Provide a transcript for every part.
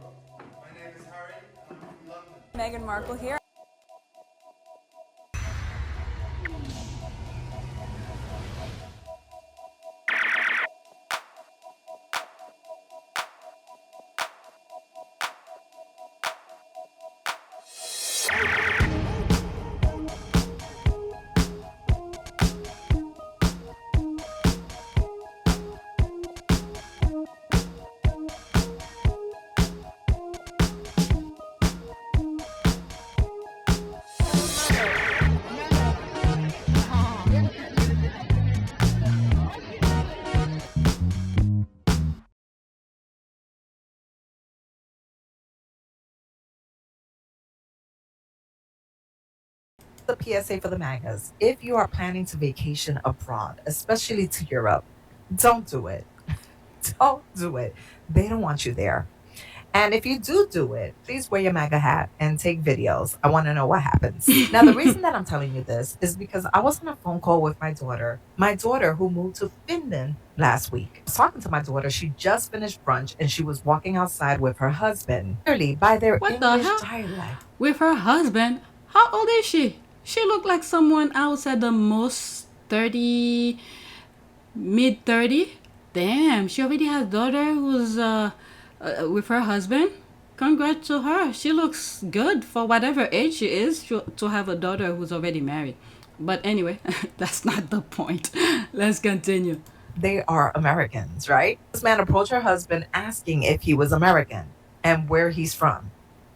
My name is Harry, and I'm from London. Meghan Markle here. The PSA for the mangas. If you are planning to vacation abroad, especially to Europe, don't do it. Don't do it. They don't want you there. And if you do it, please wear your MAGA hat and take videos. I want to know what happens. Now, the reason that I'm telling you this is because I was on a phone call with my daughter who moved to Finland last week. I was talking to my daughter. She just finished brunch and she was walking outside with her husband. Clearly, by their What the English hell? dialect. With her husband? How old is she? She looked like someone outside the most 30, mid 30. Damn, she already has a daughter who's with her husband. Congrats to her. She looks good for whatever age she is to have a daughter who's already married. But anyway, that's not the point. Let's continue. They are Americans, right? This man approached her husband asking if he was American and where he's from.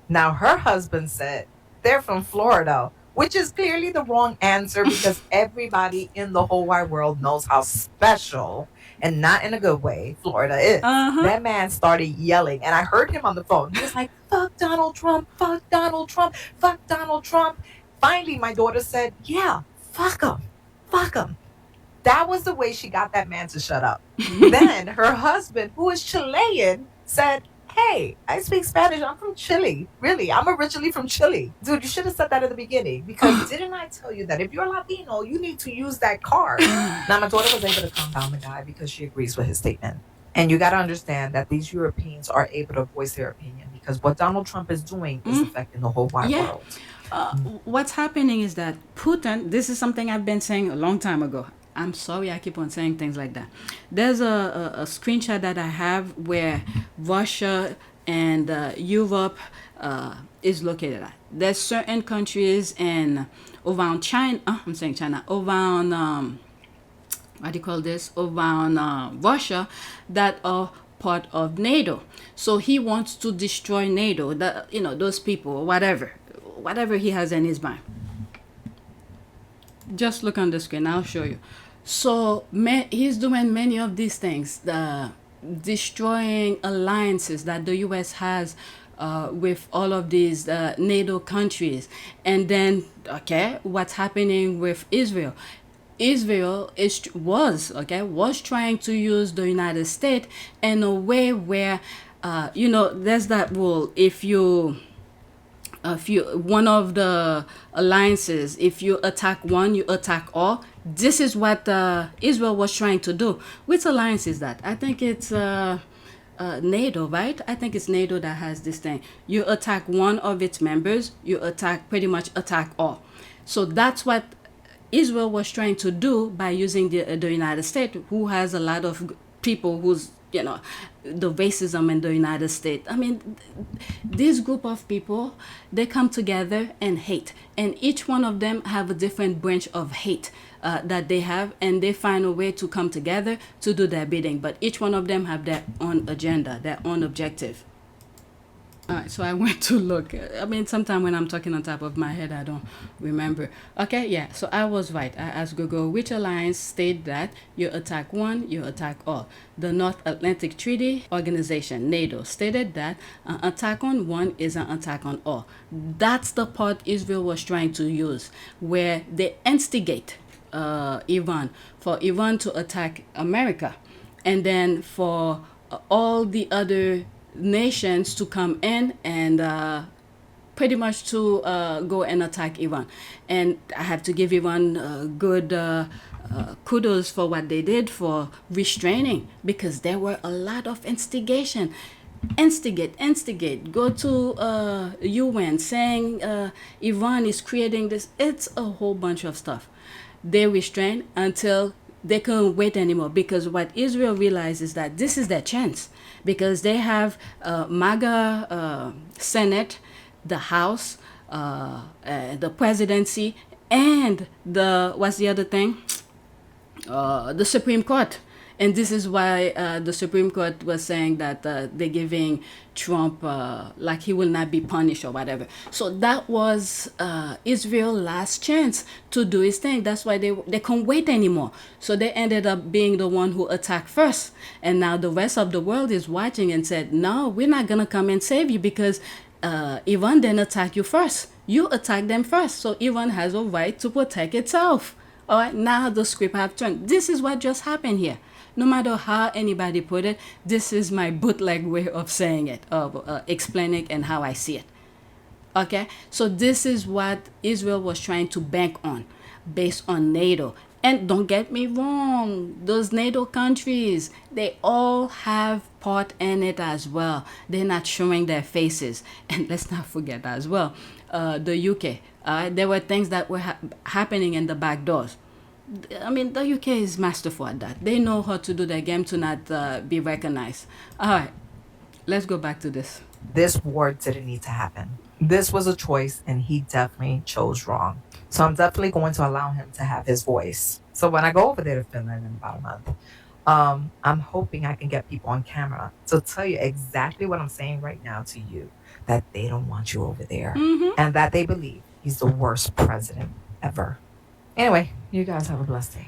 Now, her husband said they're from Florida, which is clearly the wrong answer because everybody in the whole wide world knows how special and not in a good way Florida is. Uh-huh. That man started yelling, and I heard him on the phone. He was like, fuck Donald Trump, fuck Donald Trump, fuck Donald Trump. Finally, my daughter said, yeah, fuck him, fuck him. That was the way she got that man to shut up. Then her husband, who is Chilean, said, hey, I speak Spanish. I'm from Chile. Really, I'm originally from Chile. Dude, you should have said that at the beginning because didn't I tell you that if you're Latino, you need to use that card? Now, my daughter was able to calm down the guy because she agrees with his statement. And you got to understand that these Europeans are able to voice their opinion because what Donald Trump is doing is affecting the whole wide Yeah. world. What's happening is that Putin, this is something I've been saying a long time ago. I'm sorry I keep on saying things like that. There's a screenshot that I have where Russia and Europe is located at. There's certain countries in around China, I'm saying China, around, what do you call this, around Russia that are part of NATO. So he wants to destroy NATO, those people, whatever he has in his mind. Just look on the screen, I'll show you. So he's doing many of these things, destroying alliances that the US has with all of these NATO countries. And then, okay, what's happening with Israel? Israel was trying to use the United States in a way where, there's that rule. If you one of the alliances, if you attack one, you attack all. This is what Israel was trying to do. Which alliance is that? I think it's NATO, right? I think it's NATO that has this thing. You attack one of its members, you pretty much attack all. So that's what Israel was trying to do by using the United States, who has a lot of people who's, the racism in the United States. I mean, this group of people, they come together and hate. And each one of them have a different branch of hate that they have, and they find a way to come together to do their bidding. But each one of them have their own agenda, their own objective. All right, so I went to look. I mean, sometimes when I'm talking on top of my head, I don't remember. Okay, yeah, so I was right. I asked Google which alliance state that you attack one, you attack all. The North Atlantic Treaty Organization, NATO, stated that an attack on one is an attack on all. That's the part Israel was trying to use, where they instigate Iran, for Iran to attack America, and then for all the other nations to come in and pretty much to go and attack Iran. And I have to give Iran good kudos for what they did for restraining, because there were a lot of instigation. instigate, go to UN saying Iran is creating this. It's a whole bunch of stuff. They restrain until they couldn't wait anymore, because what Israel realized is that this is their chance, because they have MAGA Senate, the House, the presidency, and what's the other thing? The Supreme Court. And this is why the Supreme Court was saying that they're giving Trump, like he will not be punished or whatever. So that was Israel's last chance to do his thing. That's why they can't wait anymore. So they ended up being the one who attacked first. And now the rest of the world is watching and said, no, we're not going to come and save you, because Iran didn't attack you first. You attacked them first. So Iran has a right to protect itself. All right, now the script have turned. This is what just happened here. No matter how anybody put it, this is my bootleg way of saying it, of explaining and how I see it. Okay, so this is what Israel was trying to bank on, based on NATO. And don't get me wrong, those NATO countries, they all have part in it as well. They're not showing their faces. And let's not forget as well, the UK. There were things that were happening in the back doors. I mean, the UK is masterful at that. They know how to do their game to not be recognized. All right, let's go back to this. This war didn't need to happen. This was a choice, and he definitely chose wrong. So I'm definitely going to allow him to have his voice. So when I go over there to Finland in about a month, I'm hoping I can get people on camera to tell you exactly what I'm saying right now to you, that they don't want you over there, and that they believe he's the worst president ever. Anyway, you guys have a blessed day.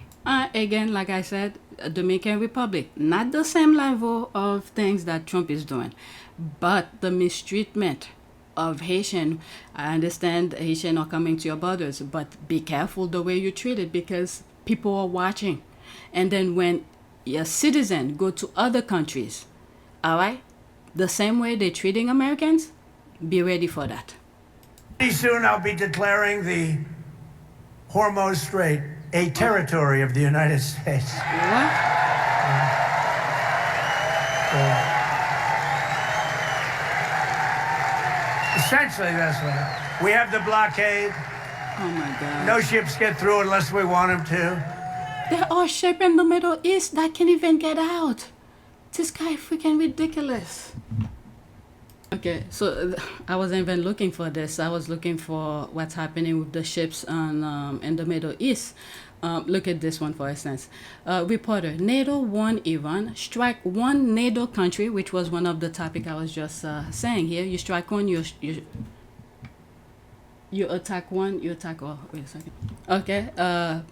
Again, like I said, Dominican Republic, not the same level of things that Trump is doing, but the mistreatment of Haitian. I understand Haitian are coming to your borders, but be careful the way you treat it, because people are watching. And then when your citizen go to other countries, all right, the same way they're treating Americans, be ready for that. Pretty soon I'll be declaring the Hormuz Strait a territory of the United States. What? Essentially, that's what we have the blockade. Oh my God. No ships get through unless we want them to. There are ships in the Middle East that can't even get out. This guy freaking ridiculous. Okay, so I wasn't even looking for this. I was looking for what's happening with the ships in the Middle East. Look at this one, for instance. Reporter, NATO warned Iran, strike one NATO country, which was one of the topic I was just saying here. You strike one, you attack one, you attack all. Wait a second. Okay,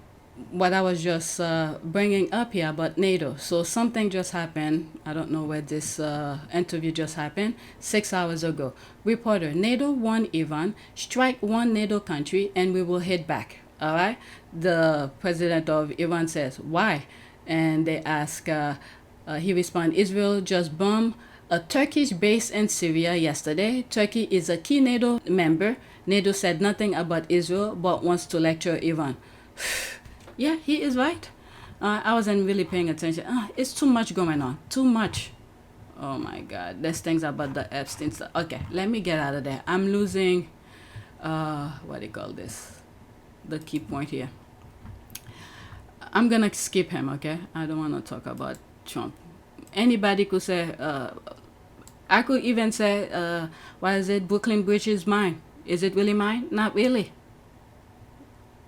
what I was just bringing up here about NATO. So something just happened. I don't know where this interview just happened. 6 hours ago. Reporter, NATO warned Iran, strike one NATO country and we will hit back. All right. The president of Iran says, why? And they ask, he responds, Israel just bombed a Turkish base in Syria yesterday. Turkey is a key NATO member. NATO said nothing about Israel but wants to lecture Iran. Yeah, he is right. I wasn't really paying attention. It's too much going on. Too much. Oh my God. There's things about the Epstein stuff. Okay, let me get out of there. I'm losing, what do you call this? The key point here. I'm going to skip him, okay? I don't want to talk about Trump. Anybody could say, I could even say, what is it? Brooklyn Bridge is mine. Is it really mine? Not really.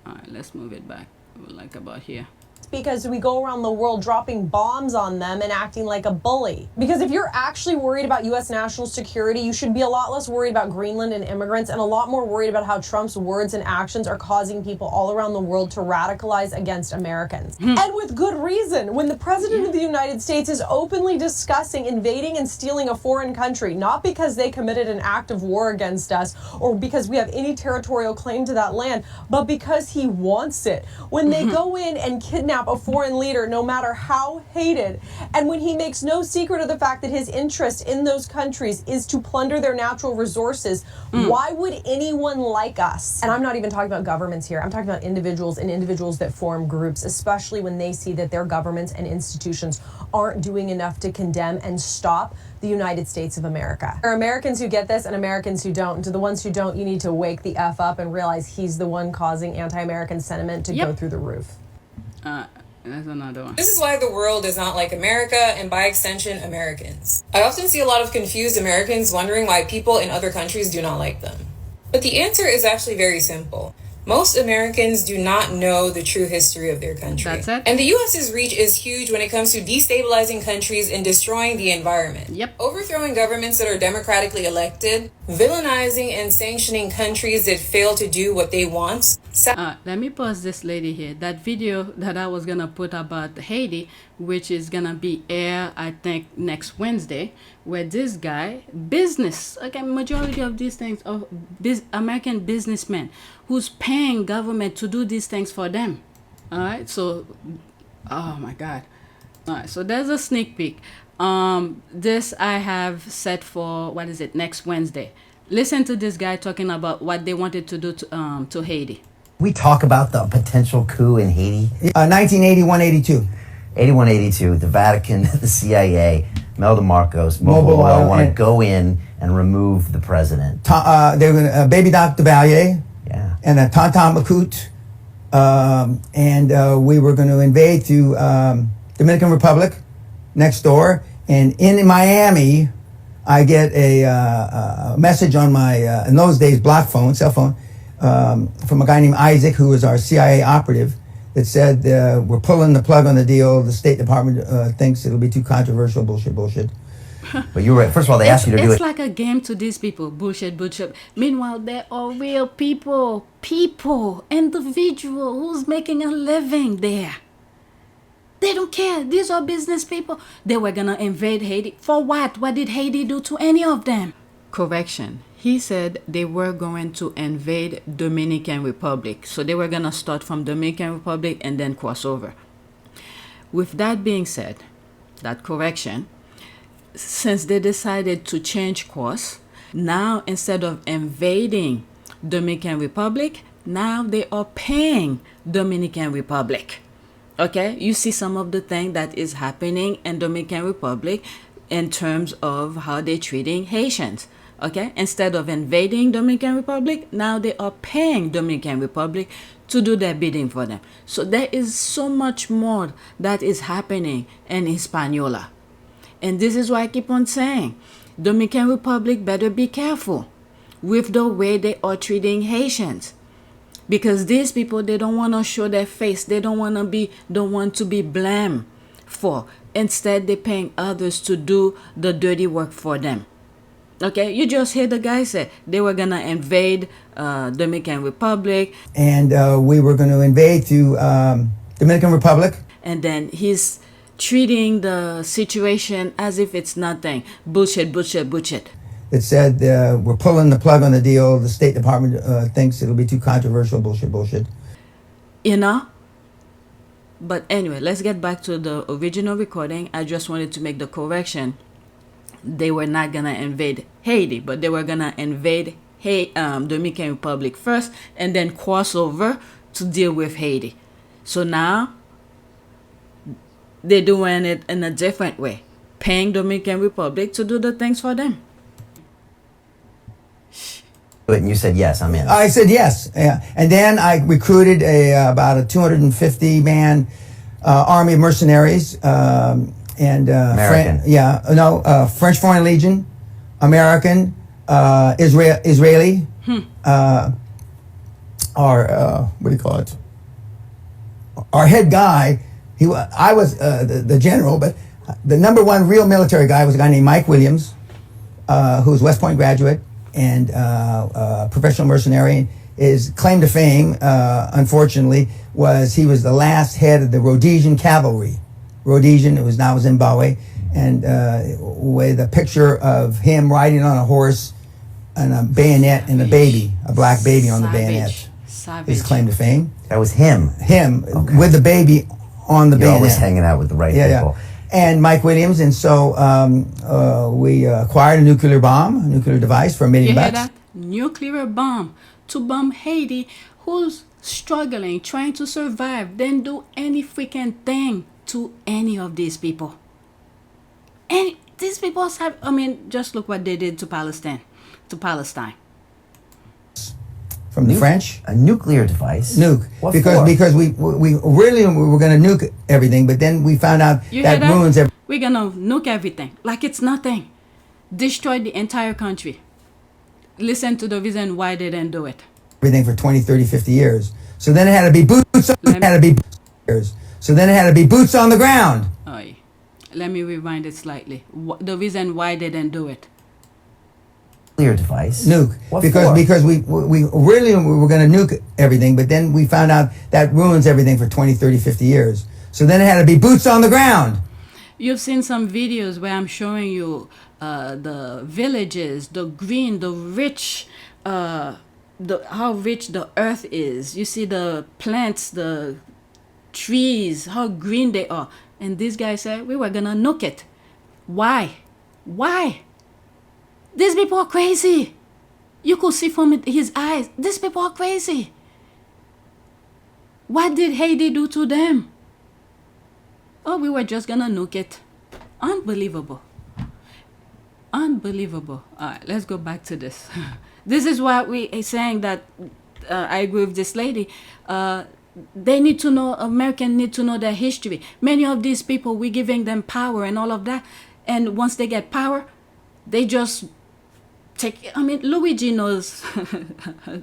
All right, let's move it back. Like about here. Because we go around the world dropping bombs on them and acting like a bully. Because if you're actually worried about U.S. national security, you should be a lot less worried about Greenland and immigrants and a lot more worried about how Trump's words and actions are causing people all around the world to radicalize against Americans. And with good reason. When the president of the United States is openly discussing invading and stealing a foreign country, not because they committed an act of war against us or because we have any territorial claim to that land, but because he wants it. When they go in and kidnap kidnap a foreign leader, no matter how hated, and when he makes no secret of the fact that his interest in those countries is to plunder their natural resources, why would anyone like us? And I'm not even talking about governments here. I'm talking about individuals and individuals that form groups, especially when they see that their governments and institutions aren't doing enough to condemn and stop the United States of America. There are Americans who get this and Americans who don't. And to the ones who don't, you need to wake the F up and realize he's the one causing anti-American sentiment to go through the roof. That's another one. This is why the world is not like America, and by extension, Americans. I often see a lot of confused Americans wondering why people in other countries do not like them. But the answer is actually very simple. Most Americans do not know the true history of their country. That's it. And the US's reach is huge when it comes to destabilizing countries and destroying the environment. Yep. Overthrowing governments that are democratically elected, villainizing and sanctioning countries that fail to do what they want. Let me pause this lady here. That video that I was gonna put about Haiti, which is gonna be air, I think, next Wednesday, where this guy, majority of these things are American businessmen who's paying government to do these things for them. All right, so, oh my God. All right, so there's a sneak peek. This I have set for, next Wednesday. Listen to this guy talking about what they wanted to do to Haiti. We talk about the potential coup in Haiti. 1981-82. 81-82, the Vatican, the CIA, Melda Marcos, Mobile Oil want to go in and remove the president. They were going to baby Dr. Valier and a Tonton Macoute. And we were going to invade through Dominican Republic next door. And in Miami, I get a message on my, in those days, block phone, cell phone, from a guy named Isaac, who was our CIA operative, that said, we're pulling the plug on the deal. The State Department thinks it'll be too controversial. Bullshit. But you were right. First of all, they asked you to do it. It's like a game to these people. Bullshit. Meanwhile, there are real people, individual who's making a living there. They don't care. These are business people. They were gonna invade Haiti. For what? What did Haiti do to any of them? Correction. He said they were going to invade Dominican Republic. So they were gonna start from Dominican Republic and then cross over. With that being said, that correction, since they decided to change course, now instead of invading Dominican Republic, now they are paying Dominican Republic. Okay, you see some of the thing that is happening in Dominican Republic in terms of how they're treating Haitians. Okay, instead of invading Dominican Republic, now they are paying Dominican Republic to do their bidding for them. So there is so much more that is happening in Hispaniola. And this is why I keep on saying, Dominican Republic better be careful with the way they are treating Haitians. Because these people, they don't want to show their face. They don't want to be blamed for. Instead, they're paying others to do the dirty work for them. Okay, you just hear the guy say they were going to invade Dominican Republic. And we were going to invade through Dominican Republic. And then he's treating the situation as if it's nothing. Bullshit. It said, we're pulling the plug on the deal. The State Department thinks it'll be too controversial. Bullshit. You know? But anyway, let's get back to the original recording. I just wanted to make the correction. They were not going to invade Haiti, but they were going to invade Dominican Republic first and then cross over to deal with Haiti. So now they're doing it in a different way, paying Dominican Republic to do the things for them. And you said, yes, I'm in. I said yes. Yeah. And then I recruited about a 250-man army of mercenaries. American. French Foreign Legion, American, Israeli. Our head guy, I was the general, but the number one real military guy was a guy named Mike Williams, who was West Point graduate and professional mercenary. His claim to fame, unfortunately, was he was the last head of the Rhodesian cavalry. Rhodesian, it was now Zimbabwe, and with a picture of him riding on a horse and a bayonet and a baby, a black baby on the bayonet. His claim to fame. That was him. Him, okay. With the baby on the You're always bayonet. hanging out with the right people. And Mike Williams, and so we acquired a nuclear bomb, a nuclear device for $1 million. You hear that? Nuclear bomb to bomb Haiti, who's struggling, trying to survive, then do any freaking thing to any of these people. And these people have, I mean, just look what they did to Palestine. From the French? A nuclear device? Nuke. What because for? because we really were going to nuke everything, but then we found out that ruins everything. We're going to nuke everything like it's nothing. Destroy the entire country. Listen to the reason why they didn't do it. Everything for 20, 30, 50 years. So then it had to be boots on the ground. Oy. Let me rewind it slightly. The reason why they didn't do it. Nuclear device? Nuke. What Because we really were going to nuke everything, but then we found out that ruins everything for 20, 30, 50 years. So then it had to be boots on the ground. You've seen some videos where I'm showing you the villages, the green, the rich, how rich the earth is. You see the plants, the trees, how green they are. And this guy said, we were gonna nuke it. Why? Why? These people are crazy. You could see from his eyes, these people are crazy. What did Haiti do to them? Oh, we were just gonna nuke it. Unbelievable. Unbelievable. All right, let's go back to this. This is why we are saying that I agree with this lady. They need to know, Americans need to know their history. Many of these people, we're giving them power and all of that. And once they get power, they just take, I mean, Luigi knows,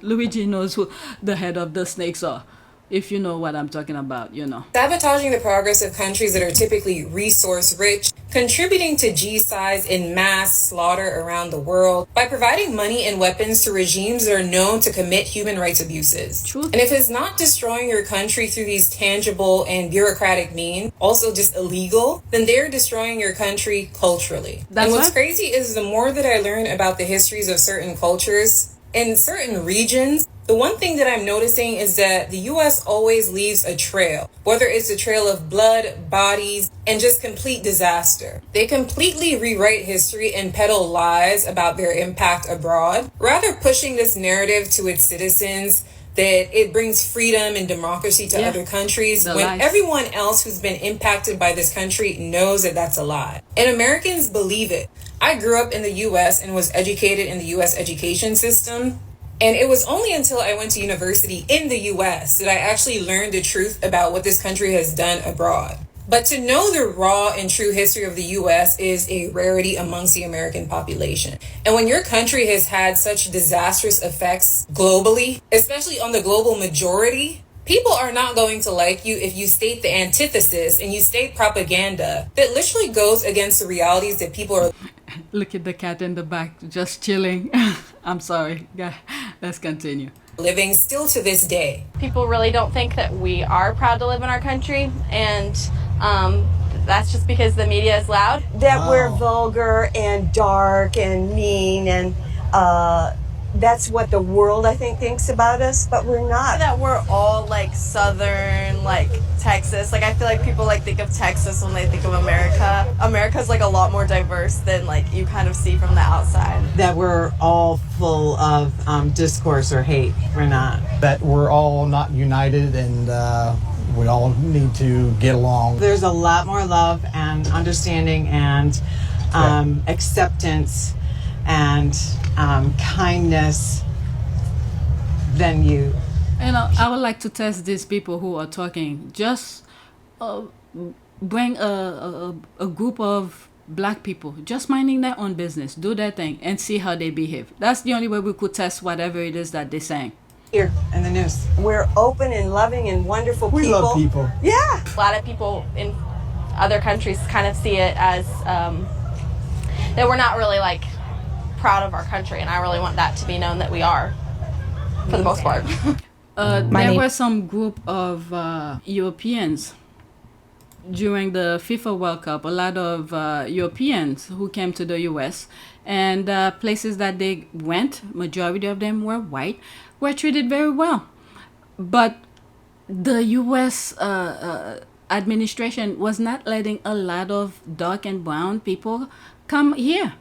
Luigi knows who the head of the snakes are. If you know what I'm talking about, you know. Sabotaging the progress of countries that are typically resource rich, contributing to G-sides in mass slaughter around the world by providing money and weapons to regimes that are known to commit human rights abuses. True. And if it's not destroying your country through these tangible and bureaucratic means, also just illegal, then they're destroying your country culturally. And what's crazy is the more that I learn about the histories of certain cultures in certain regions, the one thing that I'm noticing is that the U.S. always leaves a trail, whether it's a trail of blood, bodies, and just complete disaster. They completely rewrite history and peddle lies about their impact abroad, rather pushing this narrative to its citizens that it brings freedom and democracy to other countries when everyone else who's been impacted by this country knows that that's a lie. And Americans believe it. I grew up in the U.S. and was educated in the U.S. education system. And it was only until I went to university in the U.S. that I actually learned the truth about what this country has done abroad. But to know the raw and true history of the U.S. is a rarity amongst the American population. And when your country has had such disastrous effects globally, especially on the global majority, people are not going to like you if you state the antithesis and you state propaganda that literally goes against the realities that people are... Look at the cat in the back, just chilling. I'm sorry. Yeah, let's continue. Living still to this day. People really don't think that we are proud to live in our country, and that's just because the media is loud. That we're vulgar and dark and mean, and that's what the world, I think, thinks about us, but we're not. That we're all like Southern, like Texas. Like I feel like people like think of Texas when they think of America. America's like a lot more diverse than like you kind of see from the outside. That we're all full of discourse or hate. We're not. That we're all not united and we all need to get along. There's a lot more love and understanding and acceptance and kindness than you. You know, I would like to test these people who are talking. Just bring a group of black people just minding their own business, do their thing, and see how they behave. That's the only way we could test whatever it is that they're saying. Here in the news. We're open and loving and wonderful people. We love people. Yeah. A lot of people in other countries kind of see it as that we're not really like proud of our country, and I really want that to be known that we are, for the most part. There were some group of Europeans during the FIFA World Cup, a lot of Europeans who came to the US, and places that they went, majority of them were white, were treated very well. But the US administration was not letting a lot of dark and brown people come here.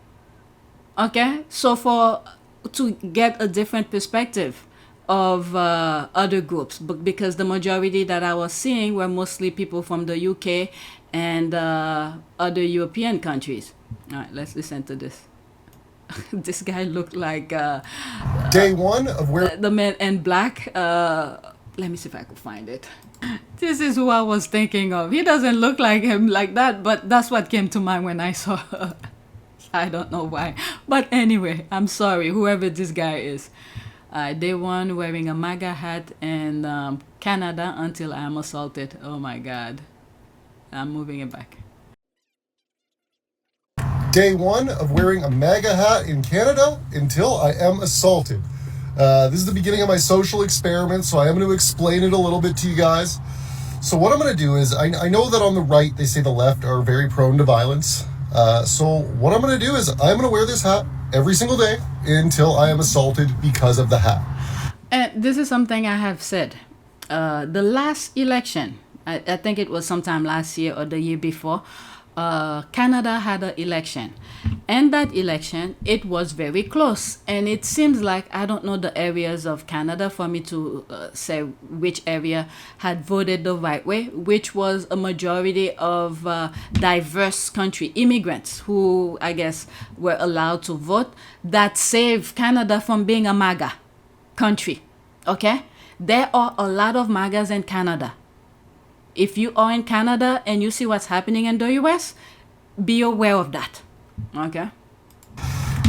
Okay, so to get a different perspective of other groups, but because the majority that I was seeing were mostly people from the UK and other European countries. All right, let's listen to this. This guy looked like day one of where the man in black. Let me see if I could find it. This is who I was thinking of. He doesn't look like him like that, but that's what came to mind when I saw her. I don't know why. But anyway, I'm sorry, whoever this guy is. Day one wearing a MAGA hat in Canada until I am assaulted. Oh my God. I'm moving it back. Day one of wearing a MAGA hat in Canada until I am assaulted. This is the beginning of my social experiment, so I am going to explain it a little bit to you guys. So what I'm going to do is, I know that on the right, they say the left are very prone to violence. So what I'm going to do is I'm going to wear this hat every single day until I am assaulted because of the hat. And this is something I have said. The last election, I think it was sometime last year or the year before, Canada had an election. And that election, it was very close. And it seems like, I don't know the areas of Canada for me to say which area had voted the right way, which was a majority of diverse country immigrants who, I guess, were allowed to vote. That saved Canada from being a MAGA country. Okay? There are a lot of MAGAs in Canada. If you are in Canada and you see what's happening in the US, be aware of that. Okay?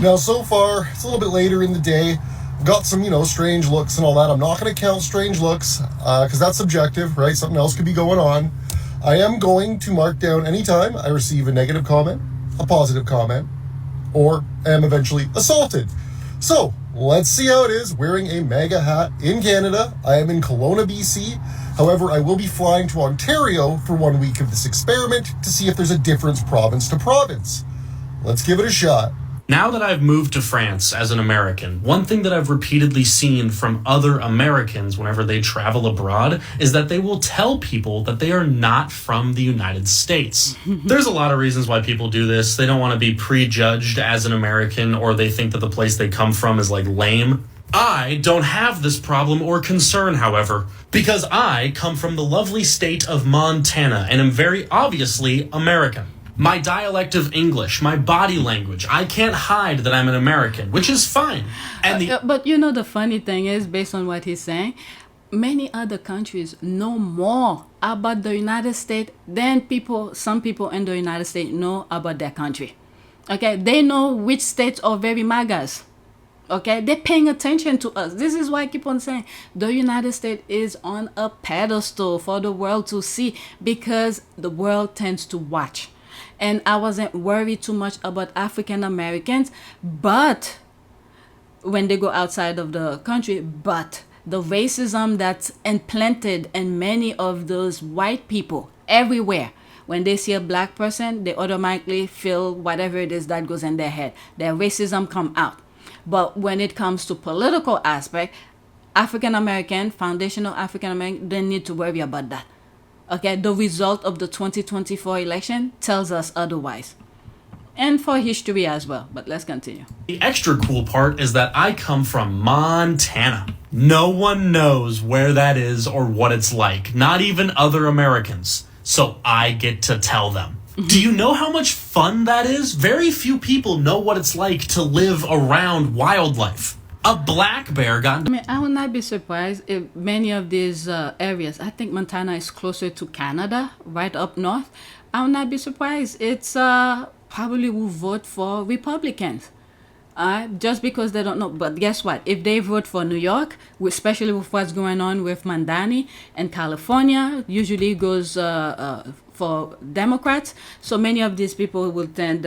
Now, so far, it's a little bit later in the day. Got some, strange looks and all that. I'm not going to count strange looks because that's subjective, right? Something else could be going on. I am going to mark down anytime I receive a negative comment, a positive comment, or am eventually assaulted. So, let's see how it is wearing a MAGA hat in Canada. I am in Kelowna, BC. However, I will be flying to Ontario for 1 week of this experiment to see if there's a difference province to province. Let's give it a shot. Now that I've moved to France as an American, one thing that I've repeatedly seen from other Americans whenever they travel abroad is that they will tell people that they are not from the United States. There's a lot of reasons why people do this. They don't want to be prejudged as an American, or they think that the place they come from is like lame. I don't have this problem or concern, however, because I come from the lovely state of Montana and am very obviously American. My dialect of English, my body language, I can't hide that I'm an American, which is fine. And but the funny thing is, based on what he's saying, many other countries know more about the United States than some people in the United States know about their country. Okay, they know which states are very MAGAs. Okay, they're paying attention to us. This is why I keep on saying the United States is on a pedestal for the world to see, because the world tends to watch. And I wasn't worried too much about African Americans, but when they go outside of the country, but the racism that's implanted in many of those white people everywhere. When they see a black person, they automatically feel whatever it is that goes in their head. Their racism come out. But when it comes to political aspect, African American, foundational African American, they need to worry about that. Okay, the result of the 2024 election tells us otherwise. And for history as well, but let's continue. The extra cool part is that I come from Montana. No one knows where that is or what it's like, not even other Americans. So I get to tell them. Do you know how much fun that is? Very few people know what it's like to live around wildlife. A black bear got... I would not be surprised if many of these areas, I think Montana is closer to Canada, right up north. I would not be surprised. It's probably will vote for Republicans. Just because they don't know. But guess what? If they vote for New York, especially with what's going on with Mandani and California, usually goes for Democrats. So many of these people will tend,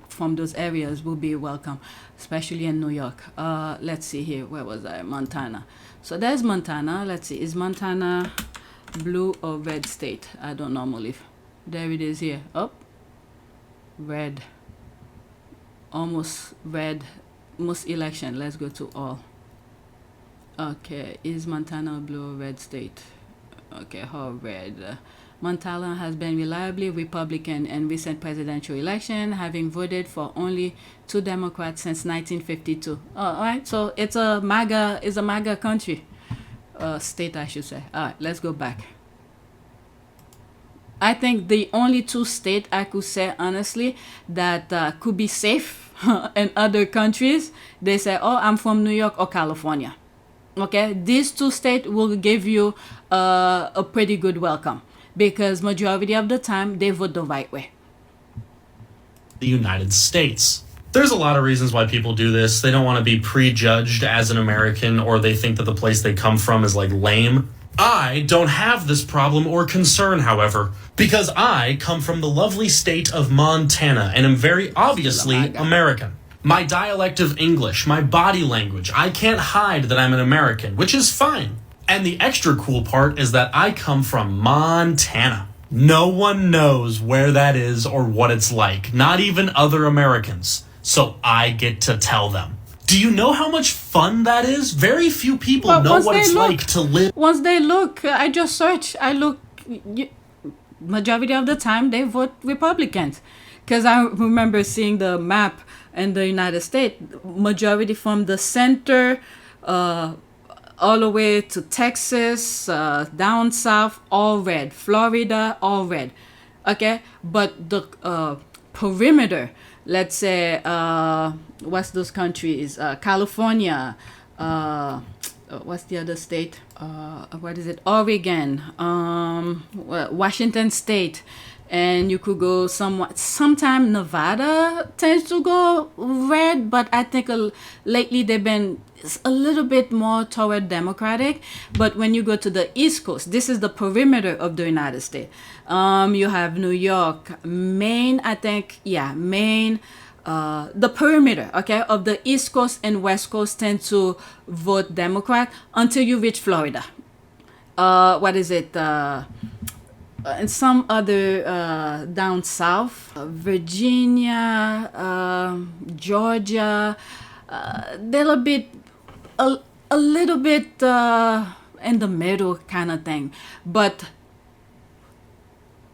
from those areas will be welcome, especially in New York. Let's see here. Where was I? Montana. So there's Montana. Let's see. Is Montana blue or red state? I don't normally. There it is here. Oh, red. Almost red. Most election. Let's go to all. Okay. Is Montana a blue or red state? Okay, how red? Montana has been reliably Republican in recent presidential election, having voted for only 2 Democrats since 1952. All right, so it's a MAGA country, state, I should say. All right, let's go back. I think the only 2 states I could say honestly that could be safe in other countries, they say, oh, I'm from New York or California. Okay, these 2 states will give you a pretty good welcome because majority of the time they vote the right way. The United States. There's a lot of reasons why people do this. They don't want to be prejudged as an American, or they think that the place they come from is like lame. I don't have this problem or concern, however, because I come from the lovely state of Montana and am very obviously American. My dialect of English, my body language, I can't hide that I'm an American, which is fine. And the extra cool part is that I come from Montana. No one knows where that is or what it's like, not even other Americans. So I get to tell them. Do you know how much fun that is? Very few people know what it's like to live. Once they look, I just search. I look, majority of the time they vote Republicans. Because I remember seeing the map in the United States, majority from the center, all the way to Texas, down south, all red. Florida, all red. Okay? But the perimeter, let's say, what's those countries? California, what's the other state? What is it? Oregon, Washington State. And you could go sometime Nevada tends to go red, but I think lately they've been a little bit more toward Democratic. But when you go to the East Coast, this is the perimeter of the United States. You have New York, Maine, I think, yeah, Maine. The perimeter, okay, of the East Coast and West Coast tend to vote Democrat until you reach Florida. What is it? And some other down south, Virginia, Georgia, they're a little bit in the middle kind of thing. But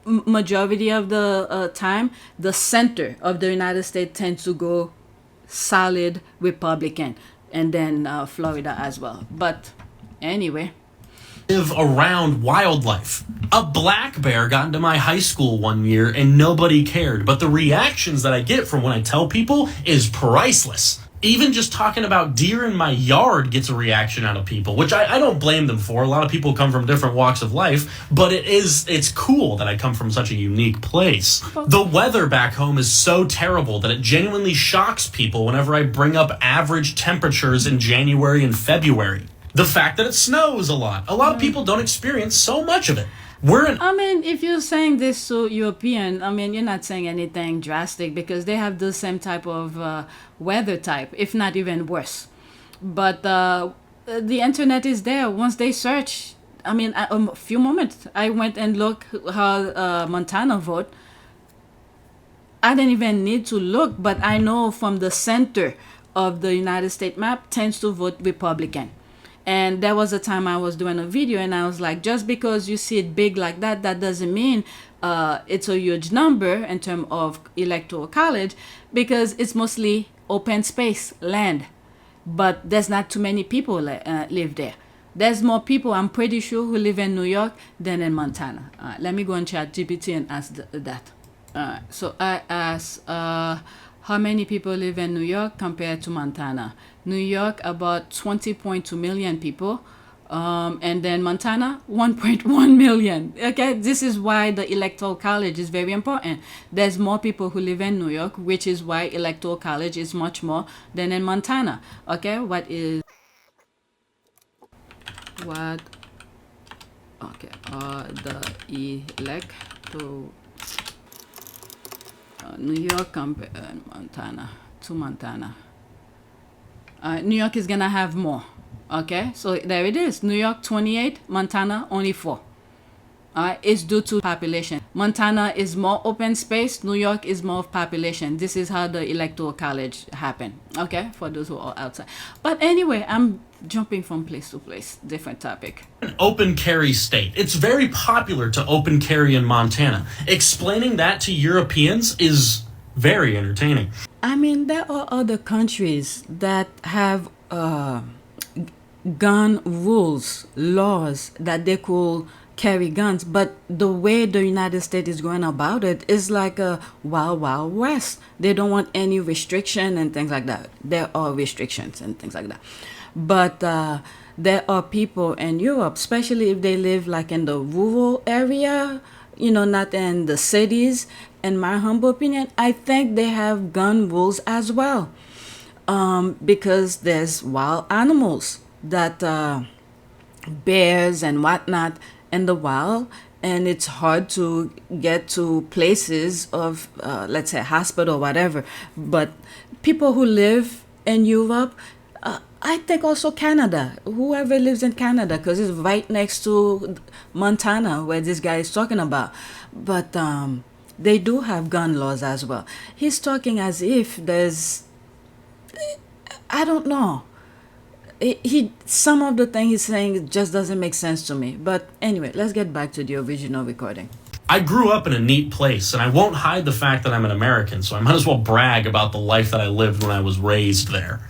majority of the time, the center of the United States tends to go solid Republican, and then Florida as well. But anyway. Live around wildlife. A black bear got into my high school one year and nobody cared, but the reactions that I get from when I tell people is priceless. Even just talking about deer in my yard gets a reaction out of people, which I don't blame them for. A lot of people come from different walks of life, but it's cool that I come from such a unique place. The weather back home is so terrible that it genuinely shocks people whenever I bring up average temperatures in January and February. The fact that it snows a lot of people don't experience so much of it. I mean, if you're saying this to European, I mean, you're not saying anything drastic because they have the same type of weather type, if not even worse. But the internet is there. Once they search, I mean, a few moments, I went and looked how Montana vote. I didn't even need to look, but I know from the center of the United States map tends to vote Republican. And there was a time I was doing a video and I was like, just because you see it big like that, that doesn't mean it's a huge number in terms of electoral college, because it's mostly open space, land. But there's not too many people live there. There's more people, I'm pretty sure, who live in New York than in Montana. Let me go on ChatGPT and ask that. So I asked, how many people live in New York compared to Montana? New York, about 20.2 million people. And then Montana, 1.1 million. Okay, this is why the Electoral College is very important. There's more people who live in New York, which is why Electoral College is much more than in Montana. Okay, the electoral New York compared Montana to Montana. New York is gonna have more. Okay, so there it is. New York 28, Montana only 4. It's due to population. Montana is more open space. New York is more of population. This is how the electoral college happened. Okay, for those who are outside. But anyway, I'm jumping from place to place. Different topic. An open carry state. It's very popular to open carry in Montana. Explaining that to Europeans is very entertaining. I mean, there are other countries that have gun rules, laws that they could carry guns, but the way the United States is going about it is like a wild, wild west. They don't want any restriction and things like that. There are restrictions and things like that. But there are people in Europe, especially if they live like in the rural area, you know, not in the cities. In my humble opinion, I think they have gun rules as well, because there's wild animals that bears and whatnot in the wild, and it's hard to get to places of, let's say, hospital or whatever. But people who live in Europe, I think also Canada, whoever lives in Canada, because it's right next to Montana where this guy is talking about. But they do have gun laws as well. He's talking as if there's, I don't know. Some of the thing he's saying just doesn't make sense to me. But anyway, let's get back to the original recording. I grew up in a neat place, and I won't hide the fact that I'm an American, so I might as well brag about the life that I lived when I was raised there.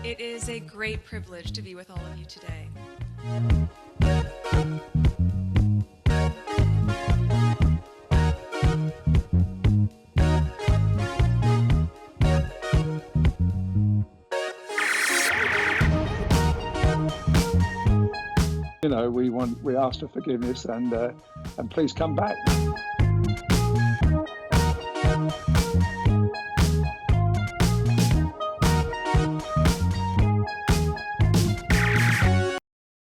It is a great privilege to be with all of you today. You know, we ask for forgiveness and please come back.